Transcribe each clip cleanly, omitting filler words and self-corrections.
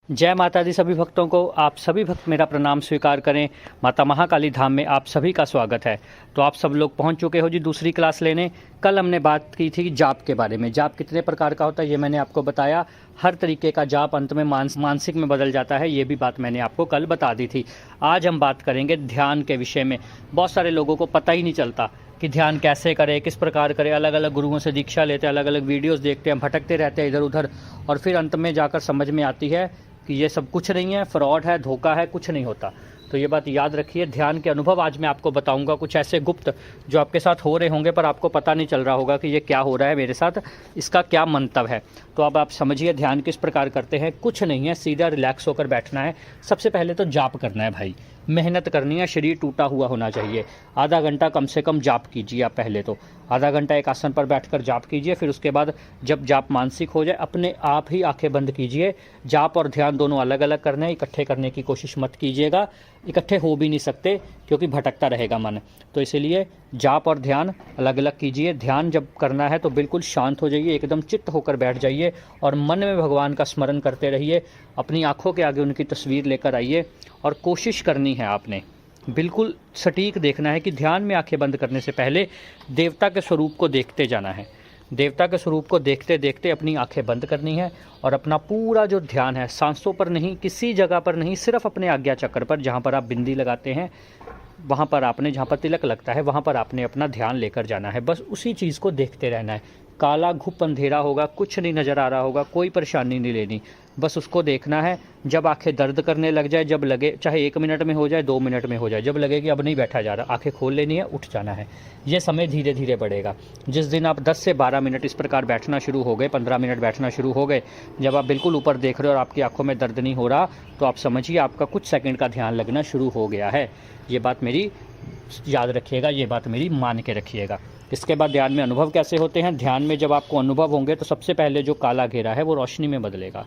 जय माता दी सभी भक्तों को। आप सभी भक्त मेरा प्रणाम स्वीकार करें। माता महाकाली धाम में आप सभी का स्वागत है। तो आप सब लोग पहुंच चुके हो जी दूसरी क्लास लेने। कल हमने बात की थी जाप के बारे में। जाप कितने प्रकार का होता है ये मैंने आपको बताया। हर तरीके का जाप अंत में मानसिक में बदल जाता है, ये भी बात मैंने आपको कल बता दी थी। आज हम बात करेंगे ध्यान के विषय में। बहुत सारे लोगों को पता ही नहीं चलता कि ध्यान कैसे करें, किस प्रकार करें। अलग अलग गुरुओं से दीक्षा लेते हैं, अलग अलग वीडियोज़ देखते हैं, भटकते रहते हैं इधर उधर, और फिर अंत में जाकर समझ में आती है कि ये सब कुछ नहीं है, फ्रॉड है, धोखा है, कुछ नहीं होता। तो ये बात याद रखिए। ध्यान के अनुभव आज मैं आपको बताऊंगा, कुछ ऐसे गुप्त जो आपके साथ हो रहे होंगे पर आपको पता नहीं चल रहा होगा कि ये क्या हो रहा है मेरे साथ, इसका क्या मंतव्य है। तो अब आप समझिए ध्यान किस प्रकार करते हैं। कुछ नहीं है, सीधा रिलैक्स होकर बैठना है। सबसे पहले तो जाप करना है भाई, मेहनत करनी है, शरीर टूटा हुआ होना चाहिए। आधा घंटा कम से कम जाप कीजिए आप। पहले तो आधा घंटा एक आसन पर बैठकर जाप कीजिए। फिर उसके बाद जब जाप मानसिक हो जाए अपने आप ही आंखें बंद कीजिए। जाप और ध्यान दोनों अलग अलग करने हैं, इकट्ठे करने की कोशिश मत कीजिएगा। इकट्ठे हो भी नहीं सकते क्योंकि भटकता रहेगा मन। तो इसलिए जाप और ध्यान अलग अलग कीजिए। ध्यान जब करना है तो बिल्कुल शांत हो जाइए, एकदम चित्त होकर बैठ जाइए और मन में भगवान का स्मरण करते रहिए। अपनी आंखों के आगे उनकी तस्वीर लेकर आइए और कोशिश करनी है आपने, बिल्कुल सटीक देखना है कि ध्यान में आंखें बंद करने से पहले देवता के स्वरूप को देखते जाना है। देवता के स्वरूप को देखते देखते अपनी आंखें बंद करनी है और अपना पूरा जो ध्यान है सांसों पर नहीं, किसी जगह पर नहीं, सिर्फ अपने आज्ञा चक्र पर, जहाँ पर आप बिंदी लगाते हैं वहाँ पर आपने, जहाँ पर तिलक लगता है वहाँ पर आपने अपना ध्यान लेकर जाना है। बस उसी चीज़ को देखते रहना है। काला घुप अंधेरा होगा, कुछ नहीं नज़र आ रहा होगा, कोई परेशानी नहीं लेनी, बस उसको देखना है। जब आंखें दर्द करने लग जाए, जब लगे, चाहे 1 मिनट में हो जाए, 2 मिनट में हो जाए, जब लगे कि अब नहीं बैठा जा रहा, आंखें खोल लेनी है, उठ जाना है। ये समय धीरे धीरे बढ़ेगा। जिस दिन आप 10 से 12 मिनट इस प्रकार बैठना शुरू हो गए, 15 मिनट बैठना शुरू हो गए, जब आप बिल्कुल ऊपर देख रहे हो और आपकी आंखों में दर्द नहीं हो रहा, तो आप समझिए आपका कुछ सेकंड का ध्यान लगना शुरू हो गया है। ये बात मेरी याद रखिएगा, ये बात मेरी मान के रखिएगा। इसके बाद ध्यान में अनुभव कैसे होते हैं। ध्यान में जब आपको अनुभव होंगे तो सबसे पहले जो काला घेरा है वो रोशनी में बदलेगा।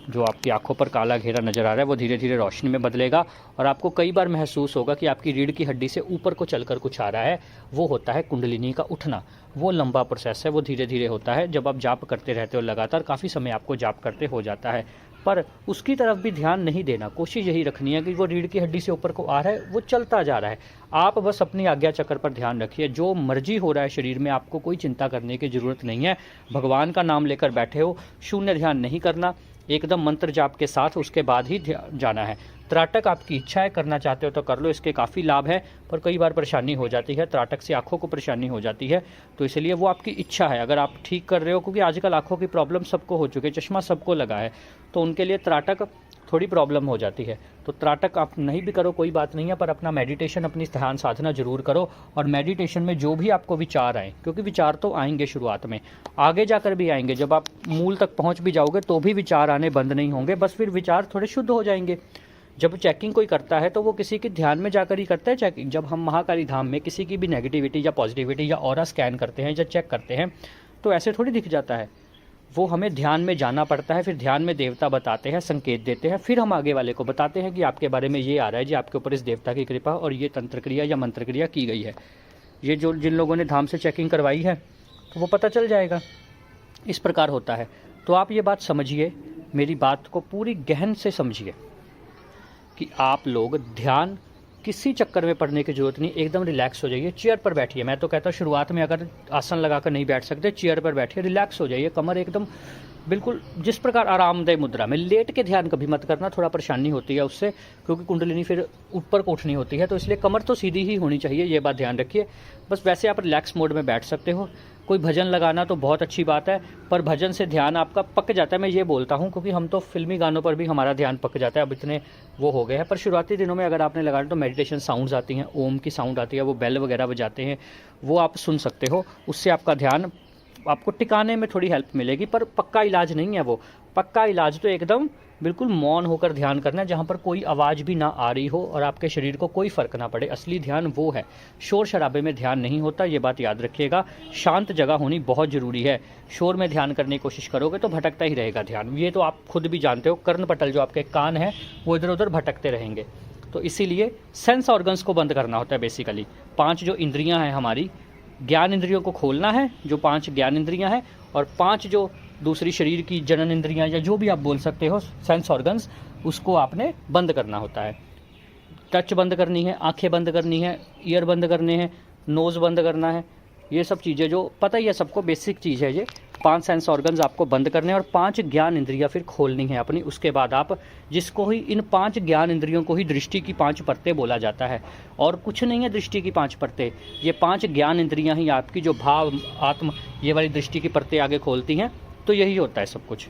जो आपकी आंखों पर काला घेरा नज़र आ रहा है वो धीरे धीरे रोशनी में बदलेगा और आपको कई बार महसूस होगा कि आपकी रीढ़ की हड्डी से ऊपर को चलकर कुछ आ रहा है। वो होता है कुंडलिनी का उठना। वो लंबा प्रोसेस है, वो धीरे धीरे होता है। जब आप जाप करते रहते हो लगातार, काफ़ी समय आपको जाप करते हो जाता है, पर उसकी तरफ भी ध्यान नहीं देना। कोशिश यही रखनी है कि वो रीढ़ की हड्डी से ऊपर को आ रहा है, वो चलता जा रहा है। आप बस अपनी आज्ञा चक्र पर ध्यान रखिए। जो मर्जी हो रहा है शरीर में, आपको कोई चिंता करने की ज़रूरत नहीं है। भगवान का नाम लेकर बैठे हो, शून्य ध्यान नहीं करना, एकदम मंत्र जाप के साथ उसके बाद ही जाना है। त्राटक आपकी इच्छा है, करना चाहते हो तो कर लो, इसके काफ़ी लाभ है, पर कई बार परेशानी हो जाती है। त्राटक से आंखों को परेशानी हो जाती है, तो इसलिए वो आपकी इच्छा है। अगर आप ठीक कर रहे हो, क्योंकि आजकल आंखों की प्रॉब्लम सबको हो चुकी है, चश्मा सबको लगा है, तो उनके लिए त्राटक थोड़ी प्रॉब्लम हो जाती है। तो त्राटक आप नहीं भी करो कोई बात नहीं है, पर अपना मेडिटेशन, अपनी ध्यान साधना जरूर करो। और मेडिटेशन में जो भी आपको विचार आए, क्योंकि विचार तो आएंगे शुरुआत में, आगे जाकर भी आएंगे, जब आप मूल तक पहुंच भी जाओगे तो भी विचार आने बंद नहीं होंगे, बस फिर विचार थोड़े शुद्ध हो जाएंगे। जब चेकिंग कोई करता है तो वो किसी के ध्यान में जाकर ही करता है चेकिंग। जब हम महाकाली धाम में किसी की भी नेगेटिविटी या पॉजिटिविटी या ऑरा स्कैन करते हैं या चेक करते हैं तो ऐसे थोड़ी दिख जाता है। वो हमें ध्यान में जाना पड़ता है, फिर ध्यान में देवता बताते हैं, संकेत देते हैं, फिर हम आगे वाले को बताते हैं कि आपके बारे में ये आ रहा है जी, आपके ऊपर इस देवता की कृपा और ये तंत्र क्रिया या मंत्र क्रिया की गई है। ये जो जिन लोगों ने धाम से चेकिंग करवाई है तो वो पता चल जाएगा। इस प्रकार होता है। तो आप ये बात समझिए, मेरी बात को पूरी गहन से समझिए कि आप लोग ध्यान किसी चक्कर में पड़ने की जरूरत नहीं, एकदम रिलैक्स हो जाइए। चेयर पर बैठिए। मैं तो कहता हूँ शुरुआत में अगर आसन लगाकर नहीं बैठ सकते, चेयर पर बैठिए, रिलैक्स हो जाइए। कमर एकदम बिल्कुल जिस प्रकार आरामदायक मुद्रा में। लेट के ध्यान कभी मत करना, थोड़ा परेशानी होती है उससे, क्योंकि कुंडलिनी फिर ऊपर को उठनी होती है, तो इसलिए कमर तो सीधी ही होनी चाहिए, ये बात ध्यान रखिए। बस वैसे आप रिलैक्स मोड में बैठ सकते हो। कोई भजन लगाना तो बहुत अच्छी बात है, पर भजन से ध्यान आपका पक जाता है, मैं ये बोलता हूँ, क्योंकि हम तो फिल्मी गानों पर भी हमारा ध्यान पक जाता है, अब इतने वो हो गए हैं। पर शुरुआती दिनों में अगर आपने लगाना तो मेडिटेशन साउंड्स आती हैं, ओम की साउंड आती है, वो बेल वगैरह बजाते हैं, वो आप सुन सकते हो। उससे आपका ध्यान, आपको टिकाने में थोड़ी हेल्प मिलेगी, पर पक्का इलाज नहीं है वो। पक्का इलाज तो एकदम बिल्कुल मौन होकर ध्यान करना है, जहाँ पर कोई आवाज़ भी ना आ रही हो और आपके शरीर को कोई फ़र्क ना पड़े। असली ध्यान वो है। शोर शराबे में ध्यान नहीं होता, ये बात याद रखिएगा। शांत जगह होनी बहुत ज़रूरी है। शोर में ध्यान करने की कोशिश करोगे तो भटकता ही रहेगा ध्यान, ये तो आप खुद भी जानते हो। कर्ण पटल जो आपके कान हैं वो इधर उधर भटकते रहेंगे। तो इसीलिए सेंस ऑर्गन्स को बंद करना होता है बेसिकली। 5 जो इंद्रियाँ हैं हमारी, ज्ञान इंद्रियों को खोलना है, जो 5 ज्ञान इंद्रियाँ हैं, और 5 जो दूसरी शरीर की जनन इंद्रियां या जो भी आप बोल सकते हो सेंस ऑर्गन्स, उसको आपने बंद करना होता है। टच बंद करनी है, आंखें बंद करनी है, ईयर बंद करने हैं, नोज़ बंद करना है, ये सब चीज़ें जो पता ही है सबको, बेसिक चीज़ है ये। 5 सेंस ऑर्गन्स आपको बंद करने हैं और 5 ज्ञान इंद्रियां फिर खोलनी है अपनी। उसके बाद आप जिसको ही इन 5 ज्ञान इंद्रियों को ही दृष्टि की 5 परतें बोला जाता है, और कुछ नहीं है दृष्टि की 5 परतें। ये 5 ज्ञान इंद्रियां ही आपकी जो भाव, आत्म, ये वाली दृष्टि की परतें आगे खोलती हैं। तो यही होता है सब कुछ।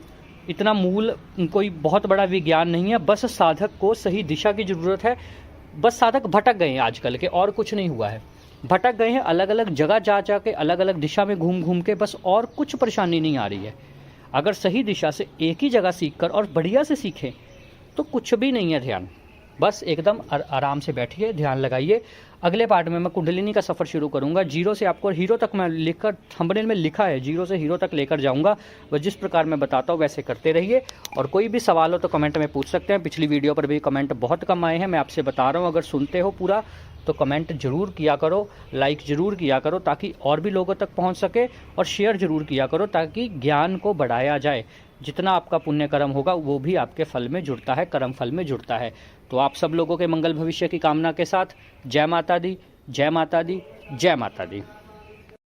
इतना मूल कोई बहुत बड़ा विज्ञान नहीं है, बस साधक को सही दिशा की ज़रूरत है। बस साधक भटक गए हैं आजकल के, और कुछ नहीं हुआ है। भटक गए हैं, अलग अलग जगह जा जा के, अलग अलग दिशा में घूम घूम के, बस और कुछ परेशानी नहीं आ रही है। अगर सही दिशा से एक ही जगह सीख कर और बढ़िया से सीखें तो कुछ भी नहीं है ध्यान। बस एकदम आराम से बैठिए, ध्यान लगाइए। अगले पार्ट में मैं कुंडलिनी का सफ़र शुरू करूंगा। जीरो से आपको हीरो तक मैं लिखकर, थंबनेल में लिखा है, जीरो से हीरो तक लेकर जाऊंगा। बस जिस प्रकार मैं बताता हूँ वैसे करते रहिए। और कोई भी सवाल हो तो कमेंट में पूछ सकते हैं। पिछली वीडियो पर भी कमेंट बहुत कम आए हैं, मैं आपसे बता रहा हूँ। अगर सुनते हो पूरा तो कमेंट ज़रूर किया करो, लाइक ज़रूर किया करो, ताकि और भी लोगों तक पहुँच सके, और शेयर ज़रूर किया करो ताकि ज्ञान को बढ़ाया जाए। जितना आपका पुण्य कर्म होगा वो भी आपके फल में जुड़ता है, कर्म फल में जुड़ता है। तो आप सब लोगों के मंगल भविष्य की कामना के साथ जय माता दी, जय माता दी, जय माता दी।